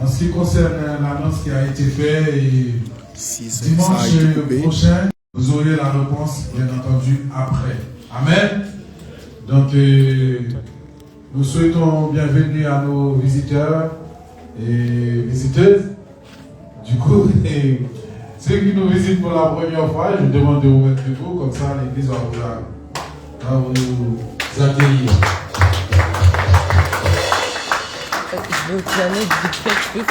En ce qui concerne l'annonce qui a été faite, et dimanche prochain, vous aurez la réponse, bien entendu, après. Amen. Donc, nous souhaitons bienvenue à nos visiteurs et visiteuses. Du coup, ceux qui nous visitent pour la première fois, je vous demande de vous mettre debout, comme ça l'église va vous accueillir. Je veux planer vite fait, Nous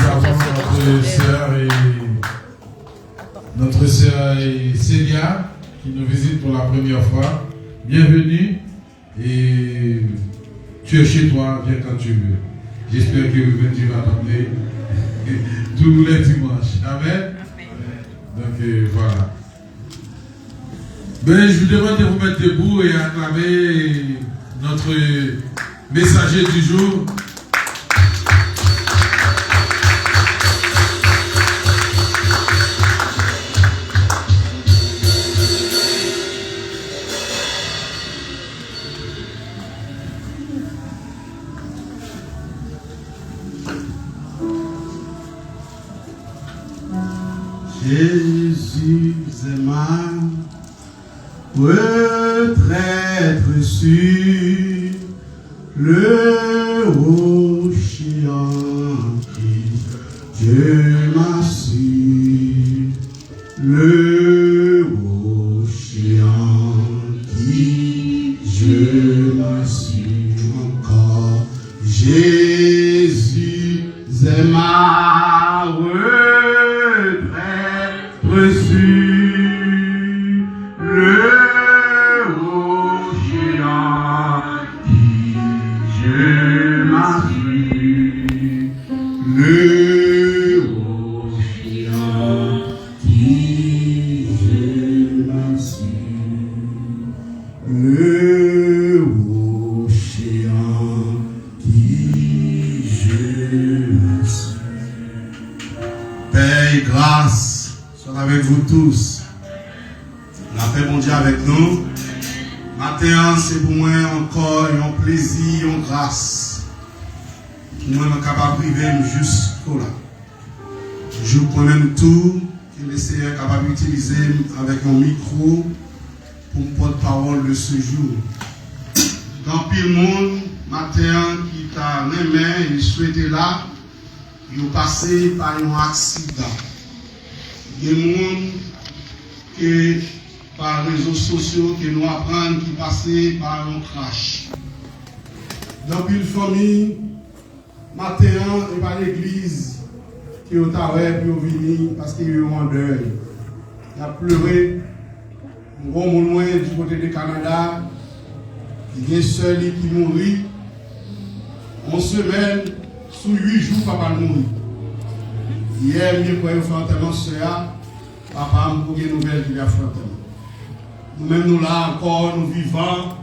avons notre sœur Célia qui nous visite pour la première fois. Bienvenue et tu es chez toi, viens quand tu veux. J'espère que tu vas t'emmener tous les dimanches. Amen. Donc voilà. Ben, je vous demande de vous mettre debout et acclamer notre messager du jour. Jésus est ma retraite sur le océan qui Dieu m'a su, le océan qui Dieu m'a su encore. Jésus est ma retraite sur le océan qui je m'a su, le océan qui je m'a su, le océan qui je m'a su. Père et grâce soit avec vous tous. La paix bon Dieu avec nous. Matin, c'est pour moi encore un plaisir, une grâce. Pour moi, je suis capable de vivre jusqu'au là. Je connais tout que le Seigneur est capable d'utiliser avec un micro pour me porte-parole de ce jour. Dans pile monde, matin, qui t'a aimé et souhaité là, ils ont passé par un accident. Il y a des gens qui, par les réseaux sociaux, qui nous apprennent qui passaient par un crash. Dans une famille, matin, et par l'église, qui ont travaillé pour venir parce qu'ils sont en deuil. Il a pleuré. Un gros loin du côté du Canada. Il y a un seul qui mourit. En semaine, sous 8 jours, papa mourit. Hier, je suis allé faire enterrement soeur. Papa m'a dit une nouvelle qu'il a fait enterrement. Nous-mêmes, nous là encore, nous vivons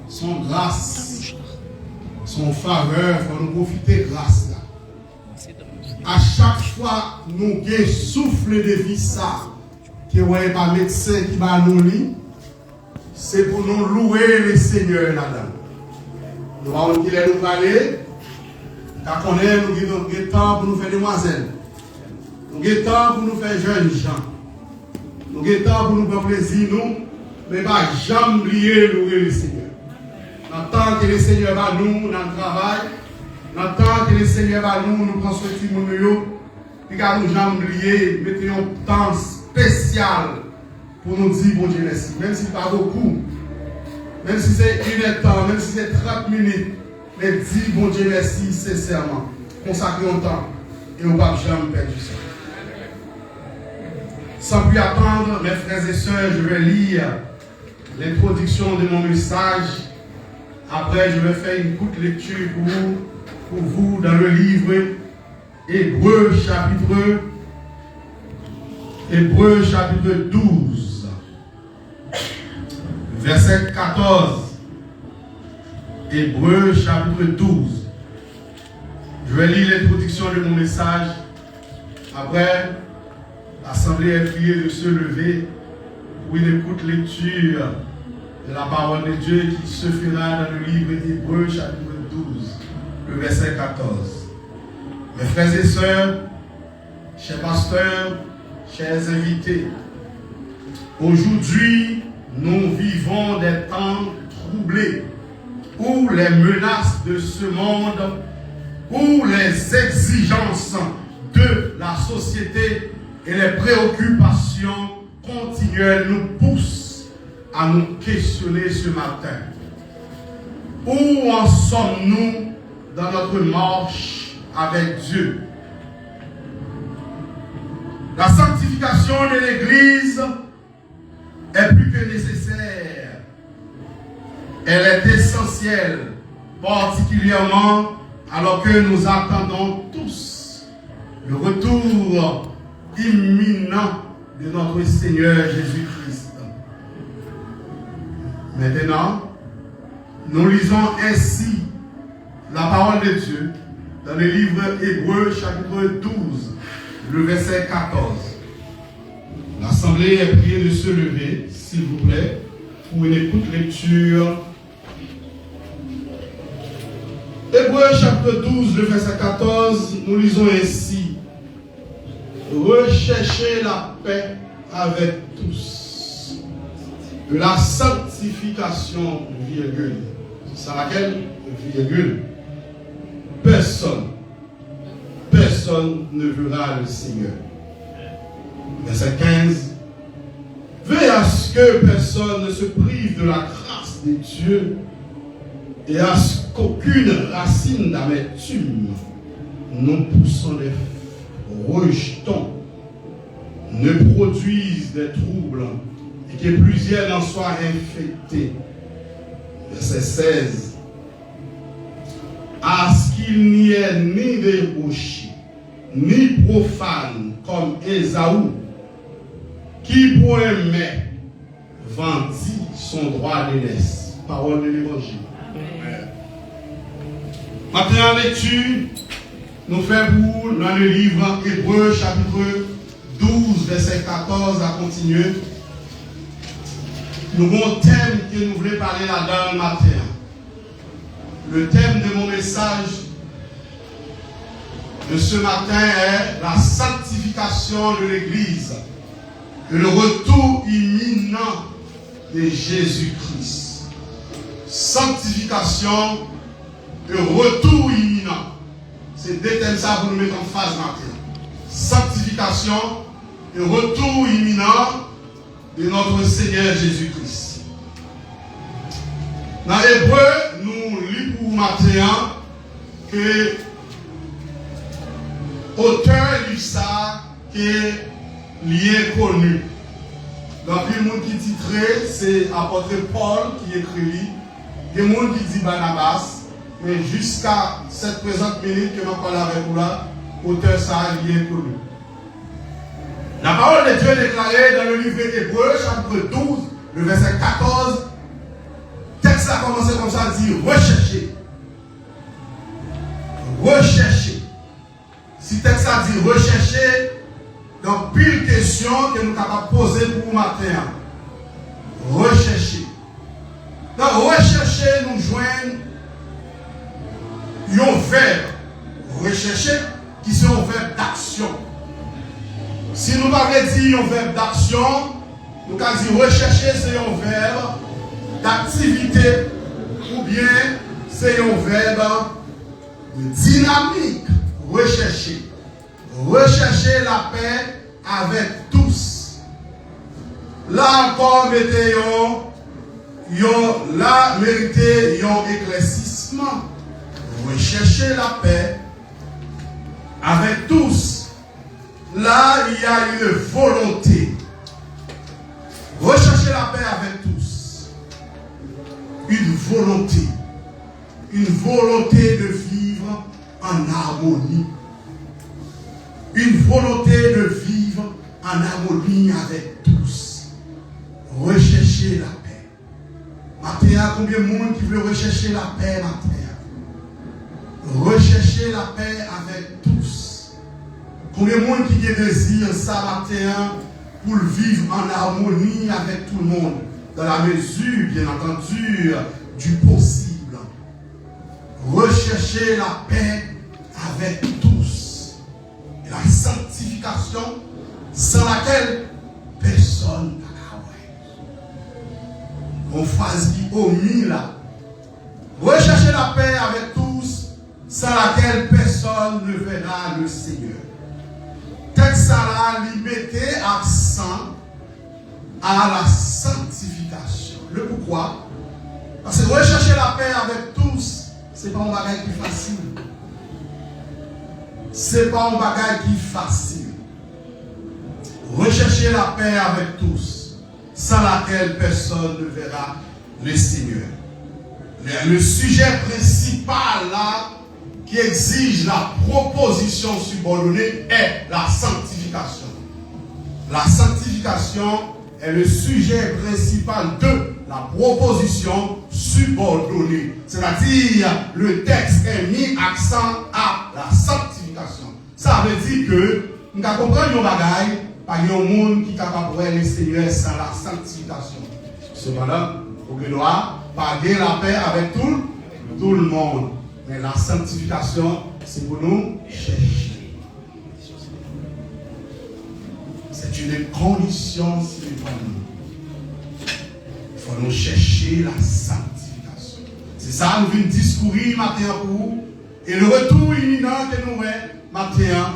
son grâce, son faveur. Il faut nous profiter de grâce là. À chaque fois, nous avons souffle de vie ça, que vous n'avez pas médecin qui va nous lire, c'est pour nous louer le Seigneur là-dedans. Nous allons dire nous aller, car on est, nous avons temps pour nous faire demoiselles. Nous avons temps pour nous faire jeunes gens. Nous avons temps pour nous faire plaisir, nous, mais pas jamais oublier louer le Seigneur. Dans le temps que le Seigneur va nous dans le travail, dans le temps que le Seigneur va nous prendre soin de nous, et qu'à nous jamais oublier, mettons un temps spécial pour nous dire bon Dieu merci. Même si pas beaucoup, même si c'est 1 heure de temps, même si c'est 30 minutes, mais dis bon Dieu merci sincèrement. Consacrer un temps et on ne va jamais perdre ça. Sans plus attendre, mes frères et sœurs, je vais lire l'introduction de mon message. Après, je vais faire une courte lecture pour vous dans le livre Hébreux chapitre 12, verset 14. Hébreux chapitre 12. Je vais lire l'introduction de mon message. Après, l'Assemblée est priée de se lever pour une écoute lecture de la parole de Dieu qui se fera dans le livre Hébreux chapitre 12, le verset 14. Mes frères et sœurs, chers pasteurs, chers invités, aujourd'hui, nous vivons des temps troublés où les menaces de ce monde, où les exigences de la société et les préoccupations continuelles nous poussent à nous questionner ce matin. Où en sommes-nous dans notre marche avec Dieu? La sanctification de l'Église est plus que nécessaire. Elle est essentielle, particulièrement alors que nous attendons tous le retour imminent de notre Seigneur Jésus-Christ. Maintenant, nous lisons ainsi la parole de Dieu dans le livre Hébreux chapitre 12, le verset 14. L'assemblée est priée de se lever, s'il vous plaît, pour une écoute lecture. Hébreux chapitre 12, le verset 14, nous lisons ainsi: recherchez la paix avec tous, de la sanctification, virgule. C'est laquelle, virgule, personne ne verra le Seigneur. Verset 15. Veillez à ce que personne ne se prive de la grâce de Dieu et à ce qu'aucune racine d'amertume, non poussant les rejetons, ne produise des troubles et que plusieurs en soient infectés. Verset 16. À ce qu'il n'y ait ni débauché, ni profane comme Ésaü, qui pour aimer vendit son droit d'aînesse. Parole de l'Évangile. Maintenant, en lecture, nous faisons dans le livre Hébreux, chapitre 12, verset 14 à continuer. Nous avons un thème que nous voulons parler là-dedans le matin. Le thème de mon message de ce matin est la sanctification de l'Église et le retour imminent de Jésus-Christ. Sanctification et retour imminent. C'est deux thèmes ça pour nous mettre en phase matin. Sanctification et retour imminent de notre Seigneur Jésus-Christ. Dans Hébreu, nous lisons pour matin que auteur du ça qui est lié connu. Donc, il y a des gens qui titrent, c'est apôtre Paul qui écrit, il y a des gens qui disent Barnabas, mais jusqu'à cette présente minute que je parle avec vous là, auteur ça lié connu. La parole de Dieu est déclarée dans le livre Hébreux, chapitre 12, le verset 14. Le texte a commencé comme ça, dit rechercher. Rechercher. Si le texte a dit rechercher, donc pile question que nous sommes capables de poser pour vous matin. Rechercher. Donc rechercher nous joignent un verbe. Rechercher qui sont un verbe d'action. Si nous n'avons dit un verbe d'action, nous avons dit rechercher, c'est un verbe d'activité ou bien c'est un verbe de dynamique. Rechercher. Rechercher la paix avec tous. Là encore, là, méritez un éclaircissement. Rechercher la paix avec tous. Là, il y a une volonté. Rechercher la paix avec tous. Une volonté. Une volonté de vivre en harmonie. Une volonté de vivre en harmonie avec tous. Rechercher la paix. Matin, combien de monde qui veut rechercher la paix, matin? Rechercher la paix avec tous. Combien de monde qui désire ça matin pour vivre en harmonie avec tout le monde, dans la mesure, bien entendu, du possible. Rechercher la paix avec tous. sanctification sans laquelle personne n'a qu'à on phrase qui omis là. Recherchez la paix avec tous, sans laquelle personne ne verra le Seigneur. Texte là, il mettait accent à la sanctification. Le pourquoi? Parce que rechercher la paix avec tous, ce n'est pas un bagage qui est facile. Ce n'est pas un bagage qui est facile. Rechercher la paix avec tous, sans laquelle personne ne verra le Seigneur. Le sujet principal là, qui exige la proposition subordonnée est la sanctification. La sanctification est le sujet principal de la proposition subordonnée. C'est-à-dire, le texte est mis accent à la sanctification. Ça veut dire que nous comprenons nos bagailles, pas un monde qui est capable de voir le Seigneur sans la sanctification. Cependant, pour que nous parler la paix avec tout le monde. Mais la sanctification, c'est pour nous chercher. C'est une condition sine qua non. Il faut nous chercher la sanctification. C'est ça, nous venons discourir matin pour vous. Et le retour imminent que nous avons matin,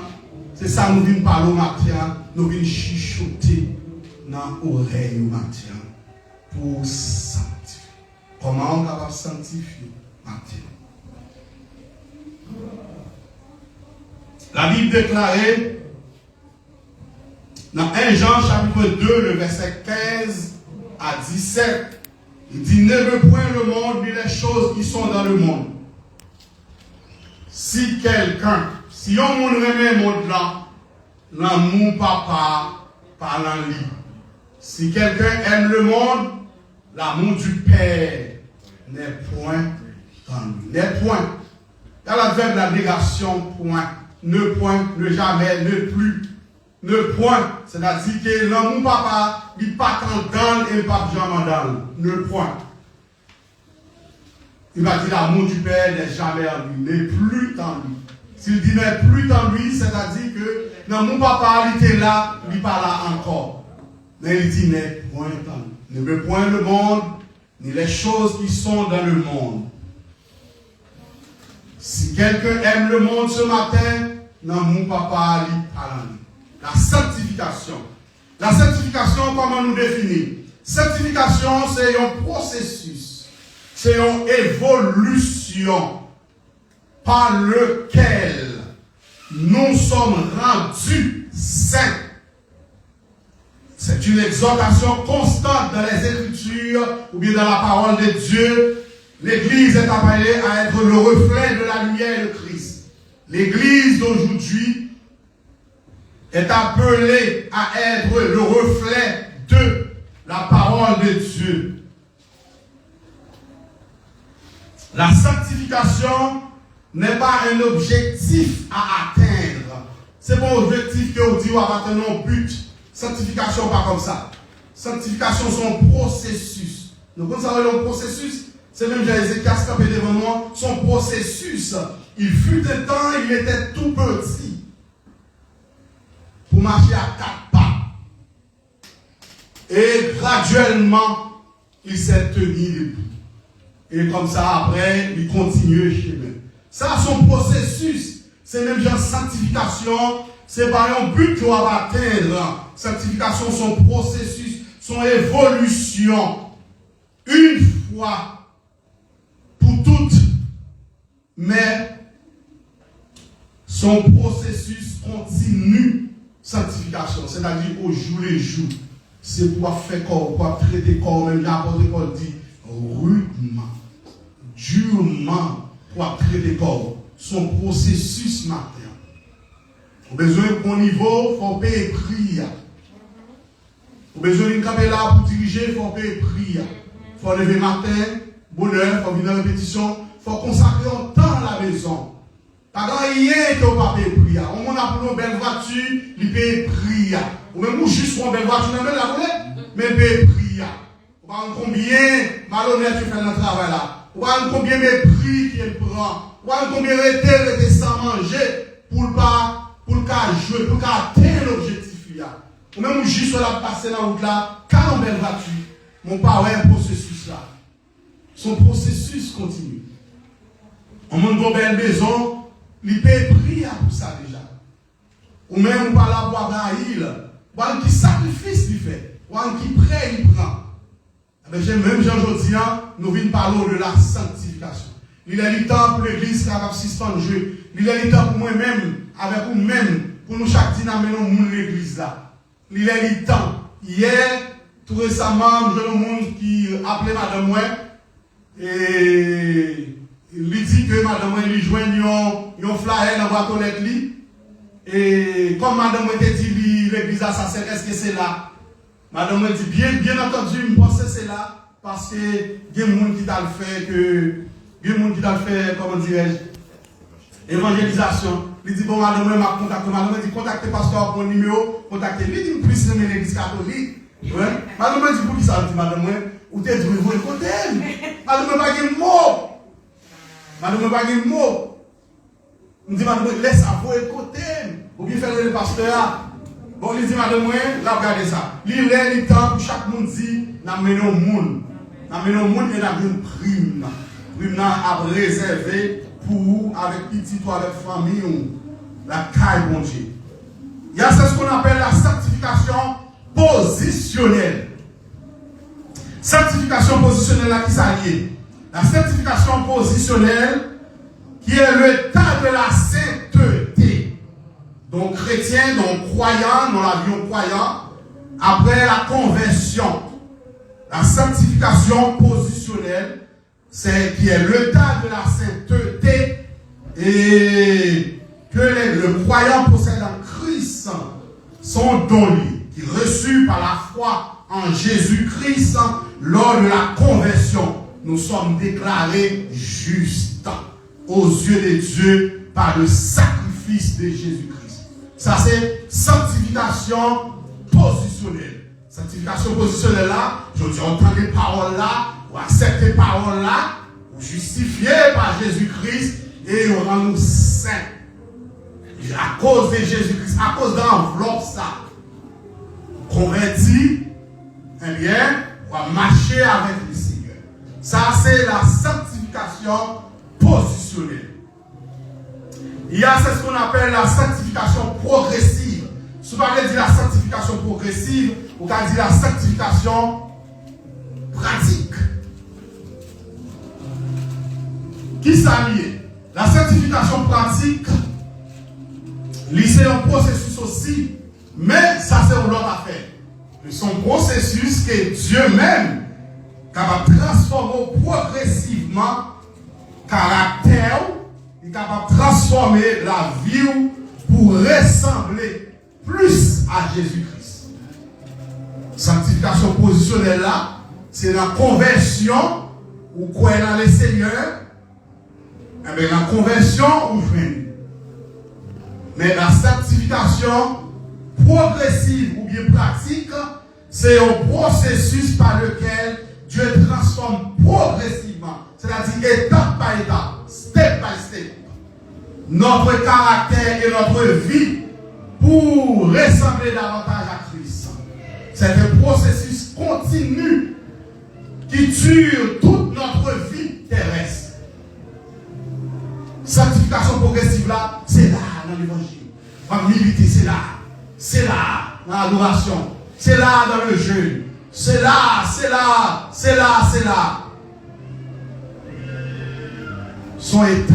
c'est ça, nous venons parler matin. Nous venons chuchoter dans l'oreille matin pour sanctifier. Comment on va sanctifier matin? La Bible déclarait dans 1 Jean chapitre 2, le verset 15 à 17, il dit: n'aimez point le monde ni les choses qui sont dans le monde. Si on monde aime le monde là, l'amour papa parle en lui. Si quelqu'un aime le monde, l'amour du Père n'est point dans lui. N'est point. Il y a l'adverbe de la négation, point. Ne point, ne jamais, ne plus. Ne point. C'est-à-dire que l'amour papa, il n'est pas dans et pas jamais dans. Ne point. Il va dire l'amour du Père n'est jamais en lui, n'est plus dans lui. S'il dit n'est plus dans lui, c'est-à-dire que l'amour papa, il était là, il n'est pas là encore. Mais il dit n'est point dans lui. Ne veut point le monde, ni les choses qui sont dans le monde. Si quelqu'un aime le monde ce matin, non, mon papa, il parle. La sanctification. La sanctification, comment nous définir? Sanctification, c'est un processus. C'est une évolution par lequel nous sommes rendus saints. C'est une exhortation constante dans les Écritures ou bien dans la parole de Dieu. L'Église est appelée à être le reflet de la lumière de Christ. L'Église d'aujourd'hui est appelée à être le reflet de la parole de Dieu. La sanctification n'est pas un objectif à atteindre. C'est pas un objectif que vous dites, on va atteindre un but. Sanctification, pas comme ça. Sanctification, c'est un processus. Donc, quand ça va être un processus, c'est même Ézéchias qui a devant moi, son processus. Il fut un temps, il était tout petit. Pour marcher à 4 pas. Et graduellement, il s'est tenu debout. Et comme ça, après, il continue le chemin. Ça, son processus, c'est même genre sanctification, c'est pas un but qu'on va atteindre. Sanctification, son processus, son évolution. Une fois pour toutes, mais son processus continue sanctification, c'est-à-dire au jour le jour. C'est pour faire corps, pour traiter corps, même l'apôtre Paul dit rudement, durement, pour traiter corps. Son processus matin. Au besoin de niveau, il faut payer prière. Au besoin d'une camper là pour diriger, il faut payer prière. Il faut lever matin, bonheur, il faut venir en répétition, il faut consacrer un temps à la maison. Pas grand rien que vous ne payez prière. On a pour une belle voiture, il paye prière. Ou même juste pour une belle voiture, même la voulez, mais paye prière. Vous voyez combien malhonnête tu fais dans le travail là. Vous voyez combien de prix qu'il prend. Vous voyez combien de temps sans manger pour ne pas pour jouer, pour atteindre l'objectif. Ou même où j'y suis là, passer dans la route là, quand on est gratuit, mon pas un processus là. Son processus continue. On monte dans une maison, il peut prier pour ça déjà. Ou même on parle à boire ou un qui sacrifice il fait, ou un qui prie il prend. Même Jean-Jodi, nous venons parler de la sanctification. Il est le temps pour l'église qui a suspendre jeu. Il est le temps pour moi-même, avec vous-même, pour nous chaque dynamique dans l'église là. Il est le temps. Hier, tout récemment, j'ai un monde qui appelait Madame Moi et il dit que Madame Moi lui joint un flyer dans la boîte aux lettres. Et comme Madame Moi te dit, l'église là, ça c'est, est-ce que c'est là? Madame Moi dit, bien entendu, je pense que c'est là parce que il y a des gens qui t'a le fait que. Il y a des gens qui t'a le fait, comment dirais-je, évangélisation. Il dit, bon, madame, je m'a contacté. Madame, dit, contactez pasteur pour mon numéro, contactez. Il dit, plus aimer l'église catholique. Madame, dit, pour qui ça? Il dit, madame, ou t'es dit, vous écoutez. Madame, pas de mot. Madame, pas de mot. Il dit, madame, laisse à vous écouter. Ou bien faire le pasteur. Bon, il dit, madame, là, regardez ça. Il est le temps pour chaque monde dit, n'a mené au monde. N'a mené au monde et n'a une prime. Prime à réserver pour vous, avec petit ou avec famille ou la caille bon Dieu. Il y a ce qu'on appelle la sanctification positionnelle. Sanctification positionnelle à qui ça lié? La sanctification positionnelle qui est l'état de la sainteté. Donc chrétien, donc croyant, dans la vie croyant, après la conversion. La sanctification positionnelle, c'est qui est l'état de la sainteté et que le croyant possède en Christ son don qui est reçu par la foi en Jésus-Christ lors de la conversion. Nous sommes déclarés justes aux yeux de Dieu par le sacrifice de Jésus-Christ. Ça c'est sanctification positionnelle. Sanctification positionnelle là, je dis entendre les paroles là, ou accepter les paroles là, ou justifier par Jésus-Christ et on rend nous saints. À cause de Jésus-Christ, à cause de l'enveloppe ça, converti, eh bien, on va marcher avec le Seigneur. Ça c'est la sanctification positionnelle. Il y a ce qu'on appelle la sanctification progressive. Souvent on dit la sanctification progressive, ou on dit la sanctification pratique. Qui s'allie? La sanctification pratique, c'est un processus aussi, mais ça c'est une autre affaire. C'est un processus que Dieu même capable de transformer progressivement caractère, il est capable de transformer la vie pour ressembler plus à Jésus-Christ. Sanctification positionnelle là, c'est la conversion où croyez dans le Seigneur. Eh bien, la conversion ou fin. Mais la sanctification progressive ou bien pratique, c'est un processus par lequel Dieu transforme progressivement, c'est-à-dire étape par étape, step by step, notre caractère et notre vie pour ressembler davantage à Christ. C'est un processus continu qui dure toute notre vie terrestre. Sanctification progressive là, c'est là dans l'évangile. En militer, c'est là. C'est là dans l'adoration. C'est là dans le jeûne. C'est là, c'est là, c'est là, c'est là. Son état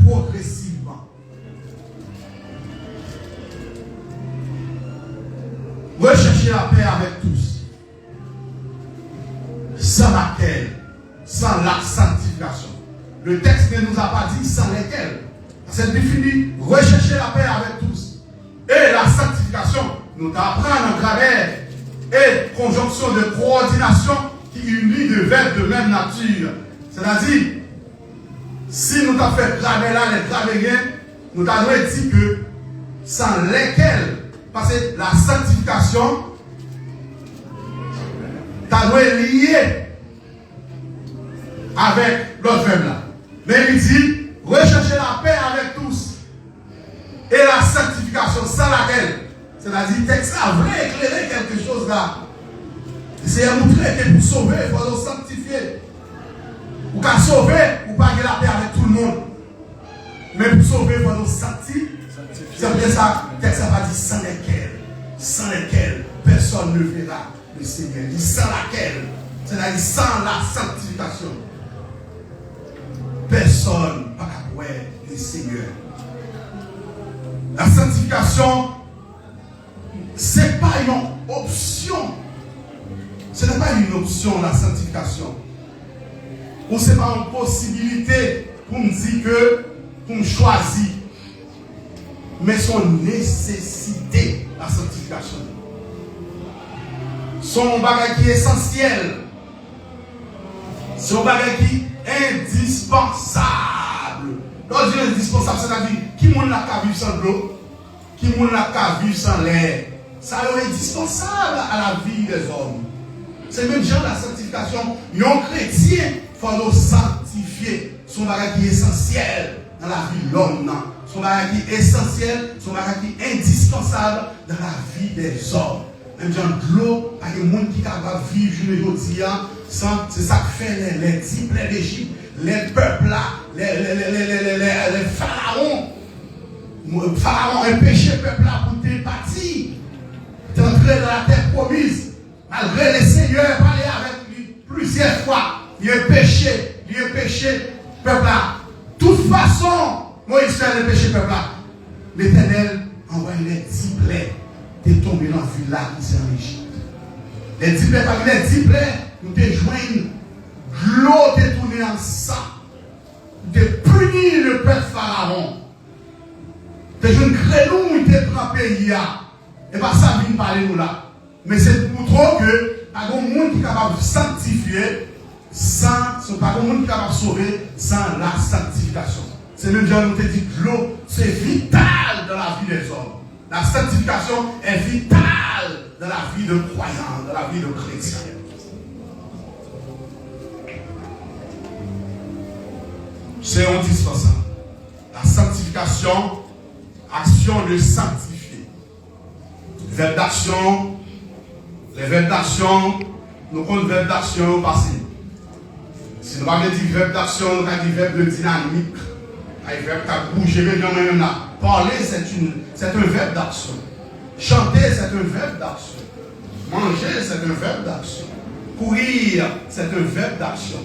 progressivement. Recherchez la paix avec tous. Sans laquelle, sans la sanctification. Le texte ne nous a pas dit sans lesquels. C'est défini. Rechercher la paix avec tous. Et la sanctification nous apprend en grammaire et conjonction de coordination qui unit deux verbes de même nature. C'est-à-dire, si nous avons fait grammaire là, les grammairiens, nous avons dit que sans lesquels, parce que la sanctification, ça doit être lié avec l'autre verbe là. Mais il dit, recherchez la paix avec tous. Et la sanctification sans laquelle, c'est-à-dire texte là, vrai éclairer quelque chose là. C'est montrer que pour sauver, il faut nous sanctifier. Pour qu'à sauver, ou pas la paix avec tout le monde. Mais pour sauver, il faut nous sanctifier. C'est bien ça, le texte va dire sans lesquels personne ne verra le Seigneur. Il dit sans laquelle, c'est-à-dire sans la sanctification, personne ne va voir le Seigneur. La sanctification, ce n'est pas une option. Ce n'est pas une option, la sanctification. Ou ce n'est pas une possibilité pour me dire que, pour me choisir. Mais son nécessité, la sanctification. Son bagage qui est essentiel. Son bagage qui est indispensable. Quand Dieu est indispensable, c'est-à-dire qui moun n'a qu'à vivre sans l'eau, qui moun n'a qu'à vivre sans l'air. Ça est indispensable à la vie des hommes. C'est même genre la sanctification. Un chrétien, il faut nous sanctifier. Son bagage qui est essentiel dans la vie de l'homme. Son bagage qui est essentiel, son bagage qui est indispensable dans la vie des hommes. Même genre de l'eau, il y a des gens qui sont capables de vivre aujourd'hui sans. C'est ça qui fait les disciples d'Égypte, les peuples là, les pharaons. Pharaon a péché peuple là pour te partir. Tu es entré dans la terre promise. Malgré le Seigneur parler avec lui plusieurs fois, il a péché, peuple là. De toute façon, Moïse fait le péché, peuple là. L'Éternel envoie les 10 plaies de tomber dans la ville là qui s'est en Égypte. Les 10 plaies, parmi les 10 plaies, nous te joignons. L'eau te tournée en sang. De punir le peuple Pharaon. Te joues une grenouille te prend pays. Et pas ça vient parler nous là. Mais c'est pour trop que pas de monde qui est capable de sanctifier sans, pas de monde qui est capable de sauver sans la sanctification. C'est même genre nous te dit que l'eau c'est vital dans la vie des hommes. La sanctification est vitale dans la vie de croyants, dans la vie de chrétiens. C'est indispensable. La sanctification, action de sanctifier. Verbe d'action. Les verbes d'action, nous comptons les verbes d'action au passé. Si nous avons dit verbe d'action, nous avons dit verbe de dynamique. Un verbe qui a bougé, même là. Parler, c'est un verbe d'action. Chanter, c'est un verbe d'action. Manger, c'est un verbe d'action. Courir, c'est un verbe d'action.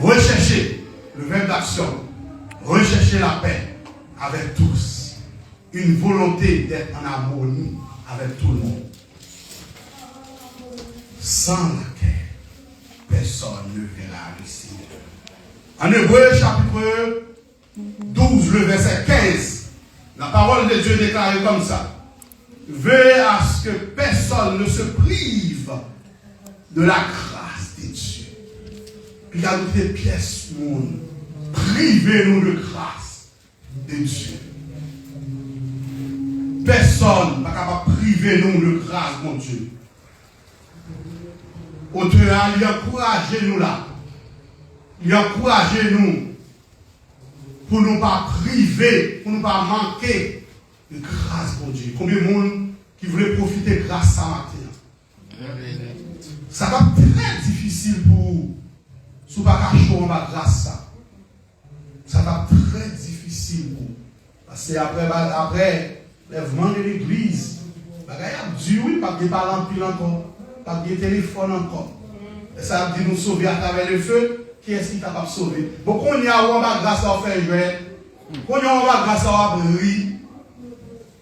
Rechercher, le verbe d'action. Rechercher la paix avec tous. Une volonté d'être en harmonie avec tout le monde. Sans laquelle personne ne verra le Seigneur. En Hébreu chapitre 12, le verset 15, la parole de Dieu déclare comme ça. Veillez à ce que personne ne se prive de la grâce de Dieu. Puis il y a des pièces monde. Privez-nous de grâce de Dieu. Personne n'est capable de priver nous de grâce, mon Dieu. Auteur, il encourage nous là. Il encourage nous pour ne pas priver, pour ne pas manquer de grâce, mon Dieu. Combien de monde qui voulait profiter de grâce ça matin? Ça va être très difficile pour vous. Si vous ne pouvez pas chaud en bas de grâce ça. Ça va être très difficile pour vous. Parce que après l'èvement de l'église, il y a du oui, pas de parler en pile encore. Pas de téléphone encore. Et ça dit nous sauver à travers le feu. Qui est-ce qui est capable de sauver? Bon, quand il y a un grâce à faire jouer, quand il y a un grâce à rire,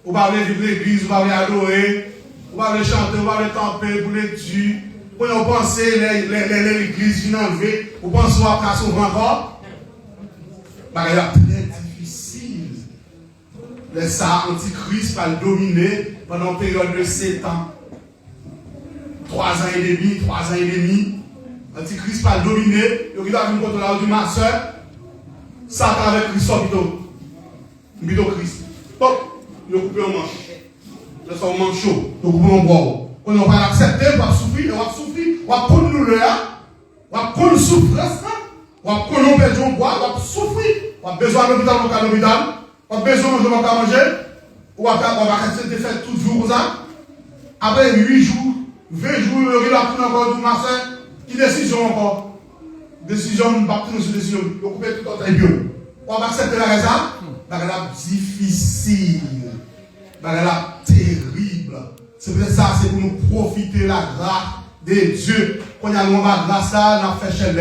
vous parlez de l'église, vous parlez adorer, vous parlez chanter, vous parlez camper pour les tuer. Quand vous pensez l'église vient enlever, vous pensez à sauver encore. C'est très difficile. Les ça, Antichrist va le dominer pendant une période de 7 ans. 3 ans et demi. Antichrist va le dominer. Il va venir contre la ma soeur. Satan avec Christophe, Bito Christ. Hop, il coupe un manche. Le son manche chaud. Il coupe un bois. On ne va pas l'accepter, on va souffrir, on va prendre nous le on va prendre souffrance, on va prendre nous perdre un bois, on va souffrir. On a besoin de l'hôpital, On a besoin de manger, ou on va faire tout jour ça. Après 8 jours, 20 jours, il a pris encore du matin, qui décision encore. Décision, on va prendre une décision, on va couper tout le temps. On va accepter la raison, c'est difficile, c'est terrible. C'est peut-être ça, c'est pour nous profiter de la grâce de Dieu. Quand nous avons la grâce, nous avons fait chez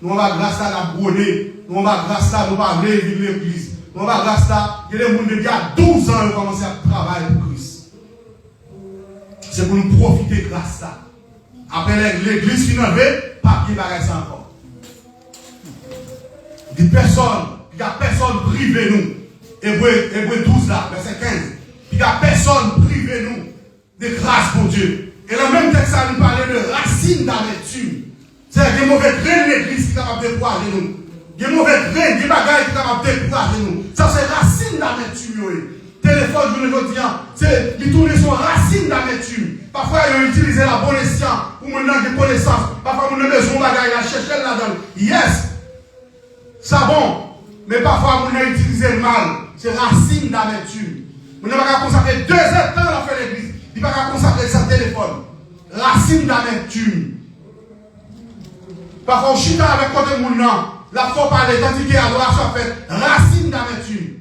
nous avons la grâce, nous avons brûlé. Nous avons la grâce, nous avons levé l'église. Nous avons la grâce, il y a des gens qui ont 12 ans qui ont commencé à travailler pour Christ. C'est pour nous profiter de grâce. Après l'église qui n'a pas papier pareil ça encore. Il y a personne privé nous. Hébreu 12 là, verset 15. Il y a personne privé nous de grâce pour Dieu. Et le même texte, ça nous parlait de racines d'amertume. C'est-à-dire qu'il y a mauvais grain de l'église qui est capable de décourager nous. Il y a mauvais grain, des bagages qui sont capables de décourager nous. Ça, c'est racine d'amertume. Téléphone, je ne veux dire, c'est il tourne sur racine d'amertume. Parfois, ils ont utilisé la bonne science pour me donner des connaissances. Parfois, on a besoin de bagages, il a cherché là-dedans. Yes, c'est bon. Mais parfois, on a utilisé le mal. C'est racine d'amertume. On n'a pas consacrer 2 heures de temps à faire l'église. Il n'a pas consacrer sa téléphone. Racine d'amertume. Parfois, on chute avec côté moun nan. La foi parler, tandis qu'il y a l'adoration faite. Racine d'amertume.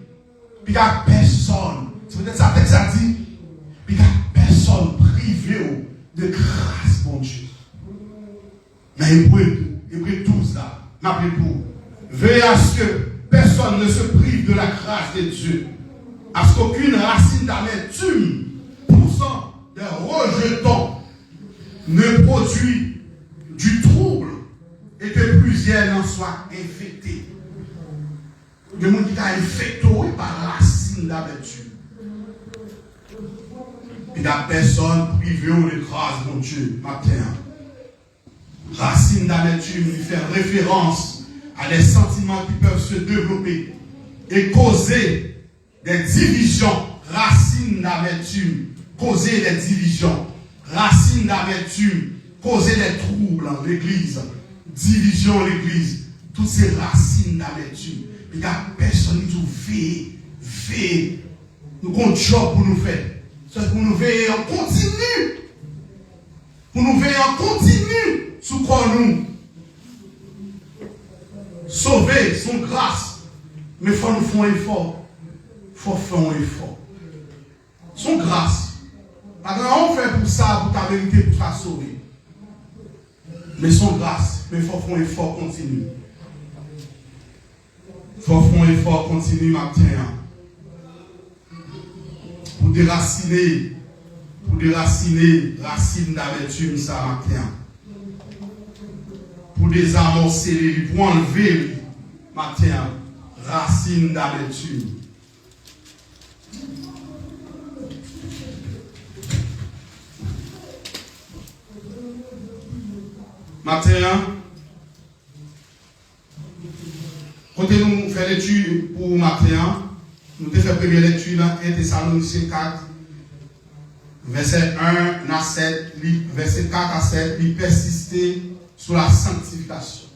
Puis il n'y a personne. C'est peut-être ça que ça dit. Puis il n'y a personne privé de grâce, mon Dieu. Mais Hébreu 12 là, m'appelez pour. Veillez à ce que personne ne se prive de la grâce de Dieu. À ce qu'aucune racine d'amertume, poussant des rejetons, ne produit du trouble et que plusieurs n'en soient infectés. Le monde qui a infecté par racine d'amertume. Il n'y a personne privé de grâce, mon Dieu, matin. Racine d'amertume, il fait référence à des sentiments qui peuvent se développer et causer des divisions. Racine d'amertume, causer des divisions. Racine d'amertume, causer des troubles dans l'église. Division l'église. Toutes ces racines d'amertume. Il n'y a personne qui dit veille. Nous avons un job pour nous faire. C'est pour nous veiller en continu. Pour nous veiller en continu. Sous quoi nous sauver son grâce. Mais il faut nous faire un effort. Il faut faire un effort. Son grâce. Pas grand on fait pour ça, pour ta vérité, pour ta sauver. Mais son grâce. Mais il faut faire un effort continu. Il faut faire un effort continu matin. Pour déraciner racine d'amertume ça matin. Pour désamorcer, pour enlever matin racine d'amertume. Matin, quand nous faisons l'étude pour matin, nous avons fait la première lecture dans 1 Thessaloniciens 4, verset 1 à 7, verset 4 à 7, il persistait sur la sanctification.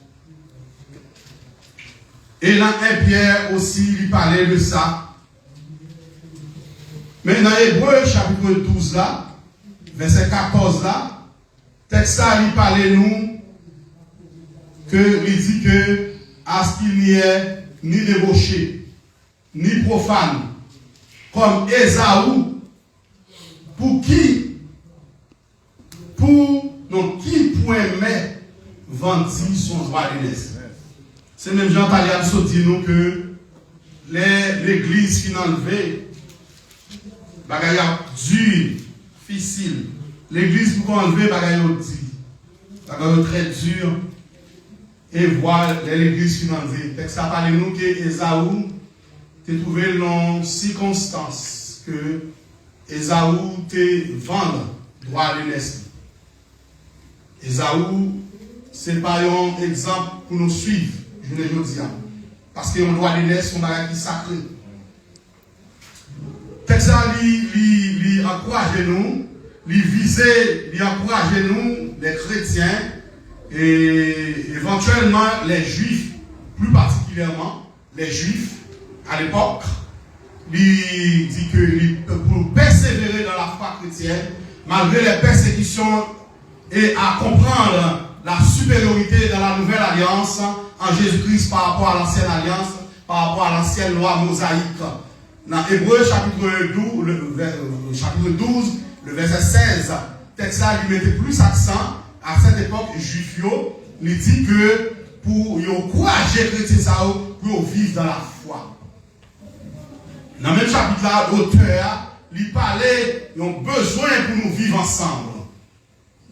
Et dans 1 Pierre aussi, il parlait de ça. Mais dans Hébreu chapitre 12 là, verset 14 là, texte ça, il parlait nous que il dit que à ce qu'il n'y ait ni débauché, ni profane, comme Ésaü, qui pourrait vendre son droit d'aînesse. C'est même Jean Talian qui dit nous que l'église qui n'a enlevé, bagaille dur, difficile. L'église pour enlever bagaille dit, très dur. Et voir l'église qui n'a enlevé. Ça parle nous que Ésaü t'es trouvé dans circonstance que Ésaü te vend droit d'aînesse. Ésaü, ce n'est pas un exemple pour nous suivre, je ne le dis pas. Parce que un droit d'aînesse, c'est un bagage qui est sacré. Texte il encourage nous, il vise, il encourage nous, les chrétiens, et éventuellement les juifs, plus particulièrement les juifs à l'époque, il dit que pour persévérer dans la foi chrétienne, malgré les persécutions, et à comprendre la supériorité de la nouvelle alliance en Jésus-Christ par rapport à l'ancienne alliance, par rapport à l'ancienne loi mosaïque. Dans Hébreux chapitre 12, le verset 16, texte là, il mettait plus accent à cette époque juif, il dit que pour encourager les chrétiens pour vivre dans la foi. Dans le même chapitre là, l'auteur, il parlait d'un besoin pour nous vivre ensemble.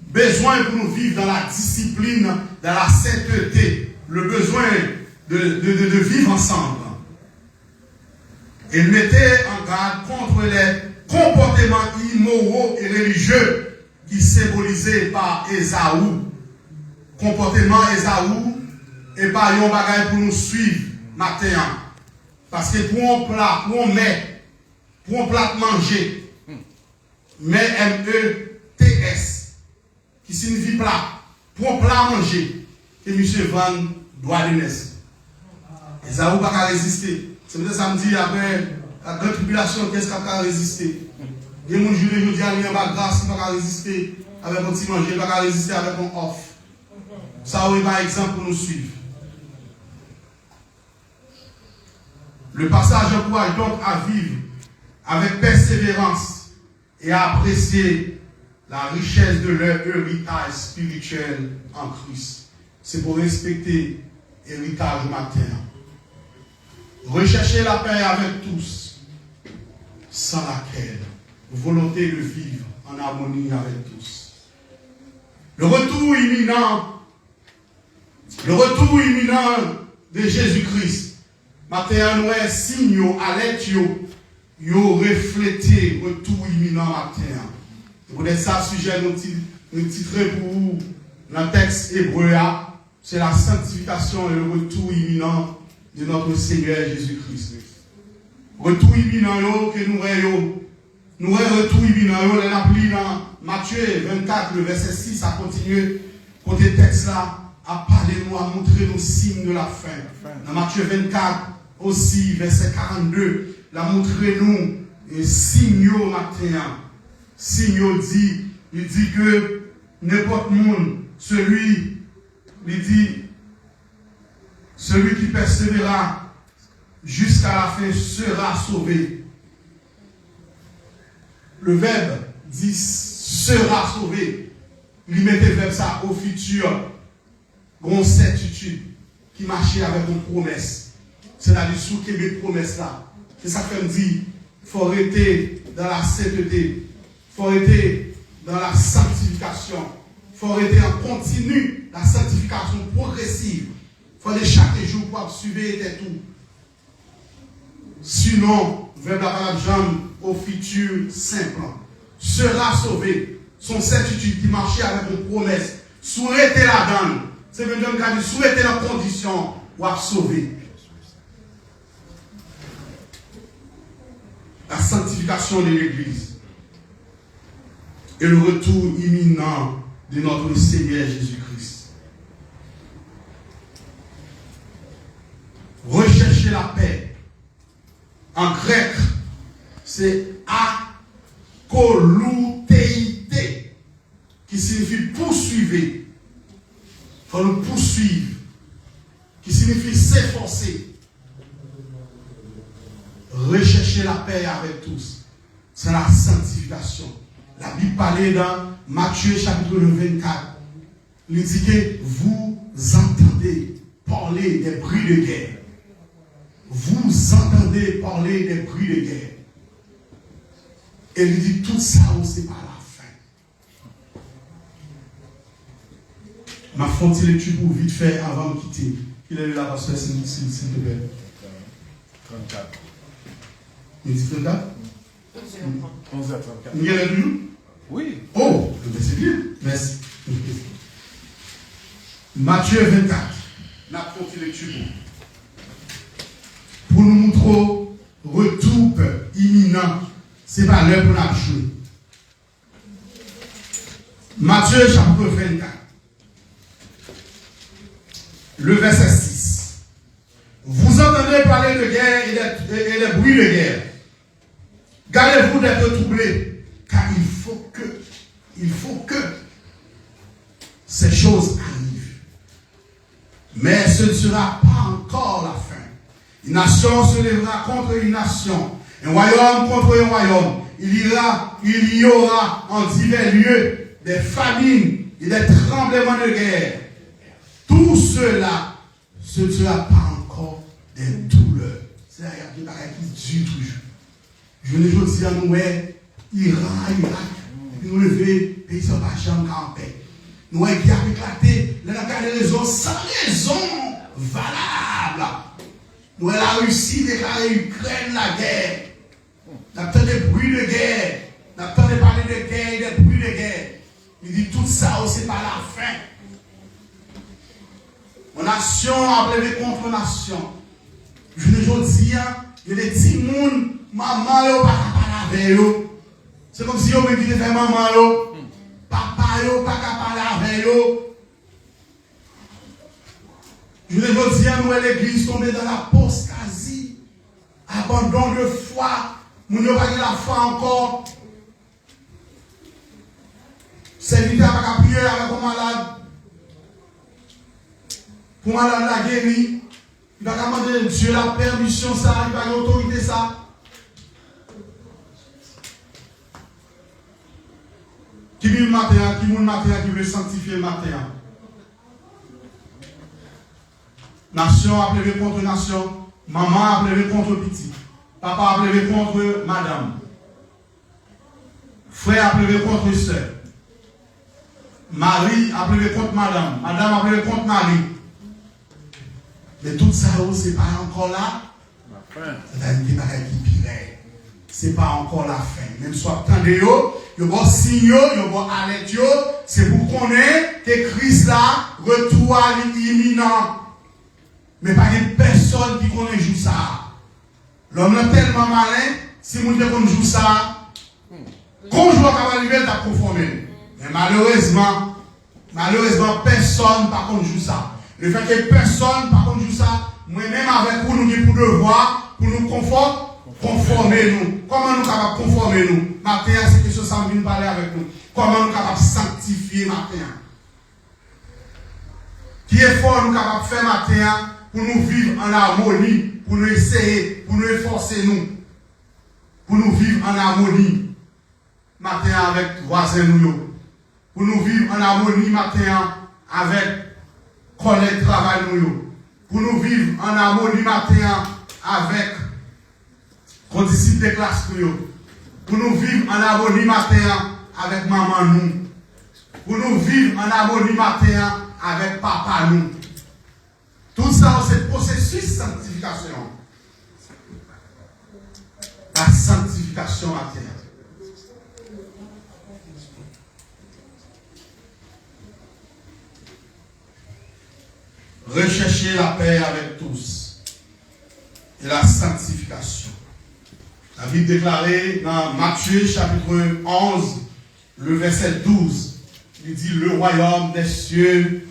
Besoin pour nous vivre dans la discipline, dans la sainteté. Le besoin de vivre ensemble. Il mettait en garde contre les comportements immoraux et religieux qui symbolisaient par Ésaü. Comportement Ésaü et par un bagage pour nous suivre matin. Parce que pour un plat, pour un plat manger, mais M-E-T-S, qui signifie plat, pour un plat manger, que M. Van doit le naître. Ésaü n'a pas résister. C'est peut-être samedi après la grande tribulation, qu'est-ce qu'il a résisté? Il y a des gens qui disent qu'il n'y a pas de grâce, il n'a pas résister avec un petit manger, il n'a pas résister avec un off. Ça, oui, par exemple, pour nous suivre. Le passage encourage donc à vivre avec persévérance et à apprécier la richesse de leur héritage spirituel en Christ. C'est pour respecter l'héritage matin. Recherchez la paix avec tous, sans laquelle volonté de vivre en harmonie avec tous. Le retour imminent de Jésus-Christ, matin, nous avons signe à l'étude, nous refléter le retour imminent matin. Peut-être ça, sujet nous titré pour vous, dans le texte hébreu, c'est la sanctification et le retour imminent de notre Seigneur Jésus-Christ. Retour imminent que nous avons. Nous avons retour imminent, nous avons dans Matthieu 24, le verset 6, à continuer, côté texte là, à parler nous, à montrer nos signes de la fin. Dans Matthieu 24, aussi, verset 42, à montrer nous les signaux matin. Signaux dit, il dit que n'importe monde, celui qui persévérera jusqu'à la fin sera sauvé. Le verbe dit sera sauvé. Il met le verbe ça au futur. Une certitude qui marchait avec une promesse. C'est-à-dire sous quelle promesse là. C'est ça qu'on dit. Il faut rester dans la sainteté. Il faut rester dans la sanctification. Il faut rester en continu la sanctification progressive. Il faut aller chaque jour pour suivre et tout. Sinon, vers la parole jambe au futur simple, sera sauvé. Son certitude qui marchait avec une promesse. Souhaiter la donne. C'est même qui a dit souhaiter la condition pour sauver. La sanctification de l'Église. Et le retour imminent de notre Seigneur Jésus-Christ. Rechercher la paix. En grec, c'est akolutéité, qui signifie poursuivre. Il faut nous poursuivre, qui signifie s'efforcer. Rechercher la paix avec tous. C'est la sanctification. La Bible parlait dans Matthieu chapitre 24. Il dit que vous entendez parler des bruits de guerre. Vous entendez parler des bruits de guerre. Et il dit tout ça, c'est pas la fin. Ma fonte lecture pour vite faire avant de quitter. Il est là, pasteur, s'il te plaît. 34. Il dit 34? 11h34. Il y a le toujours? Oui. Oh, c'est bien. Merci. Matthieu 24. La fonte lecture pour nous montrer retour imminent. Ce n'est pas l'heure pour la jouer. Matthieu chapitre 24. Le verset 6. Vous entendez parler de guerre et les bruits de guerre. Gardez-vous d'être troublés, car il faut que ces choses arrivent. Mais ce ne sera pas encore la fin. Une nation se lèvera contre une nation, un royaume contre un royaume. Il y aura en divers lieux des famines et des tremblements de guerre. Tout cela, ce ne sera pas encore des douleurs. C'est là qu'il y a des choses qui durent toujours. Je ne veux dire à nous, Irak, et puis nous lever, pays sans pas jamais en paix. Nous avons éclaté, nous avons des raisons sans raison valable. Nous avons la Russie déclaré Ukraine la guerre. Nous avons des bruits de guerre. Nous avons parlé de guerre et des bruits de guerre. Il dit tout ça, c'est pas la fin. Mon nation a levé contre nation. Je ne veux dire, il y a des petits mouns, maman, yo, pas parler avec eux. C'est comme si yo me disait faire maman, yo, papa, yo, pas parler avec eux. Je ne veux dire, nous, l'église tombée dans l'apostasie, abandon de foi, nous n'avons pas la foi encore. Serviteur n'a pas prier avec un malade. Pour malade la guéri. Il va demander Dieu la permission, ça, il va l'autorité, ça. Qui veut le matin, qui veut sanctifier le matin. Nation a pleuré contre nation. Maman a pleuré contre petit. Papa a pleuré contre madame. Frère a pleuré contre soeur. Marie a pleuré contre madame. Madame a pleuré contre Marie. Mais tout ça, c'est pas encore là. C'est pas encore la fin. Même soit attendez, il y a des signes, il y a des alertes, c'est pour qu'on ait que Christ là, retour imminent. Mais pas une personne qui connaît joue ça. L'homme est tellement malin, si vous ne joue ça, quand je vois qu'à arriver, t'as conformé. Mais malheureusement, personne par contre joue ça. Le fait que personne par contre joue ça, moi-même avec vous, nous avons pour devoir, pour nous conformer nous. Comment nous capables de conformer nous? Matin, c'est que ça vient parler avec nous. Comment nous capables de sanctifier matin? Qui est fort nous capables de faire matin pour nous vivre en harmonie, pour nous essayer, pour nous efforcer nous, pour nous vivre en harmonie matin avec voisins nous, pour nous vivre en harmonie matin avec collègues travail nous, pour nous vivre en harmonie matin avec condisciples de classe nous, pour nous vivre en harmonie matin avec maman nous, pour nous vivre en harmonie matin avec papa nous. Tout ça, c'est le processus de sanctification. La sanctification matérielle. Rechercher la paix avec tous et la sanctification. La Bible déclarée dans Matthieu chapitre 11, le verset 12, il dit le royaume des cieux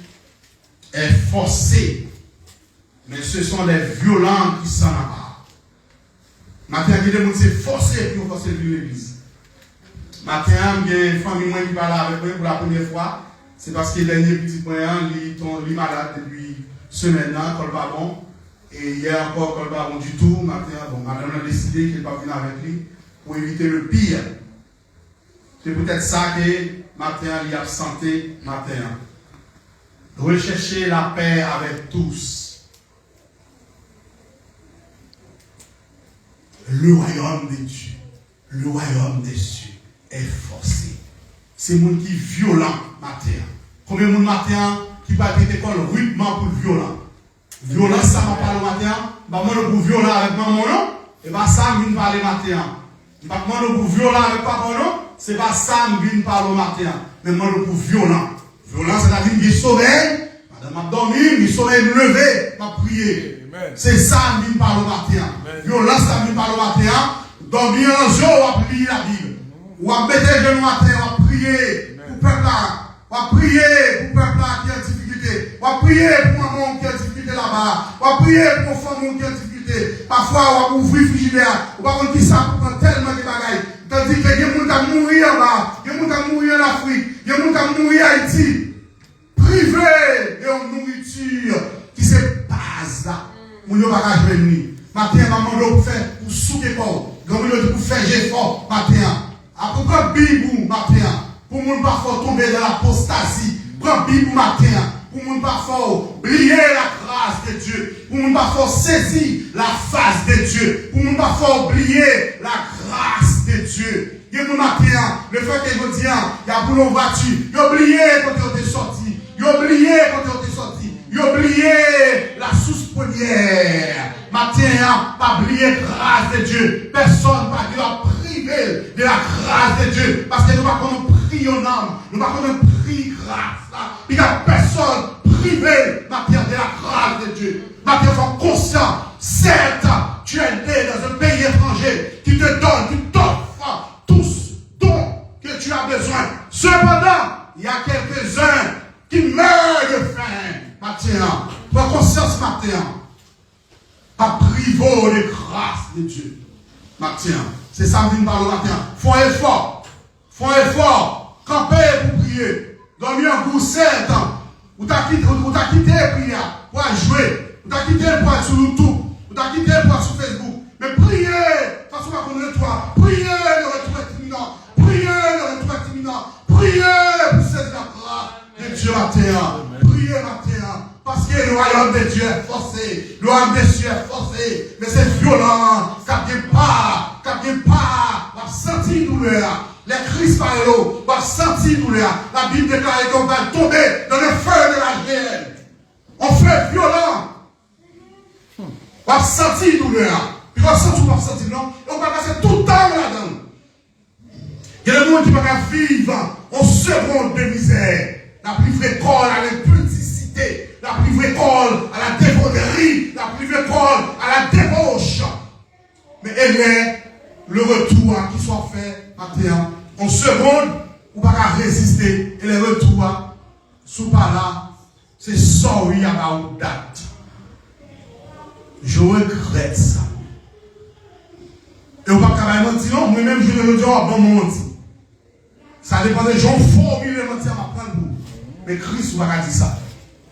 est forcé. Mais ce sont les violents qui s'en emparent. Maintenant, il y a des gens qui sont forcés pour forcer l'église. Maintenant, il y a une famille qui parle avec moi pour la première fois. C'est parce que le dernier petit point, il est malade depuis semaine, col ballon. Et il y a encore col ballon du tout. Maintenant, bon, madame a décidé qu'elle ne va pas venir avec lui pour éviter le pire. C'est peut-être ça que maintenant, il est absenté maintenant. Rechercher la paix avec tous. Le royaume des dieux, le royaume des cieux est forcé. C'est le monde qui est violent matin. Combien de monde matin qui va être l'école rudement pour le violent? Violent, ça m'a parlé matin. Bah, moi, pour violent avec maman, non? Et bah, ça m'a parlé matin. Bah, moi, pour violent avec papa, non? C'est pas ça m'a parlé matin. Mais moi, pour violent. Violent, c'est-à-dire qu'il est sommeil. Madame m'a dormi, il sommeil me lever, m'a prié. C'est ça qui me parle au matin. Violence, ça me parle au matin. Dormir un jour, on va prier la Bible. On va mettre les genoux au matin, on va prier pour le peuple là. On va prier pour le peuple là qui a difficulté. On va prier pour maman qui a difficulté là-bas. On va prier pour femme qui a difficulté. Parfois, on va ouvrir le frigidaire. On va voir qui ça pour prendre tellement de bagailles. faire effort matin. Après, prends Bible matin. Pour ne pas tomber dans l'apostasie. Prends Bible matin. Pour ne pas oublier la grâce de Dieu. Pour ne pas saisir la face de Dieu. Pour ne pas oublier la grâce de Dieu. Il y a mon matin, le fait que je dis, il y a pour nos voitures. Il a oublié quand tu es sorti. Il a oublié quand tu es sorti. Il a oublié la source première. Matin, pas oublier la grâce de Dieu. Personne pas qui va priver de la grâce de Dieu. Parce que nous ne pouvons pas prier en âme. Nous ne pouvons pas prier grâce. Il n'y a personne privé matin de la grâce de Dieu. Matin, sois conscient. Certes, tu es né dans un pays étranger qui te donne, qui t'offre tous dont que tu as besoin. Cependant, il y a quelques-uns qui meurent de faim. Matin, prends conscience matin. Pas privé de grâce de Dieu. Matin, c'est ça que je parle matin. Fais un effort. Fais un effort. Camper pour prier. Dormir en groupe 7 ans. Ou t'as quitté la prière pour jouer. Ou t'as quitté pour être sur YouTube. Ou t'as quitté pour être sur Facebook. Mais priez. De toute façon, on va connaître toi. Priez le retour est imminent. Priez le retour est imminent. Priez pour cette grâce de Dieu matin. Priez matin. Parce que le royaume de Dieu est forcé. Le royaume de Dieu est forcé. Mais c'est violent. Quelque part, on va sentir douleur. Les crises par l'eau, on va sentir douleur. La Bible déclare qu'on va tomber dans le feu de la géhenne. On fait violent. On va sentir douleur. Puis on va sentir non. Et on va passer tout le temps là-dedans. Il y a des gens qui ne peuvent pas vivre en seconde de misère. La plus fréquente à l'impudicité. La plus fréquente à la dévorerie. La plus fréquente à la débauche. Mais il y a le retour qui soit fait matin. En seconde, on ne peut pas résister. Et le retour, sous par là, c'est sorry about that. Je regrette ça. Et on ne peut pas mentir, non, moi-même je le dis, bon moment. Ça dépend des gens formés mentir à prendre vous. Mais Christ, on va pas dire ça.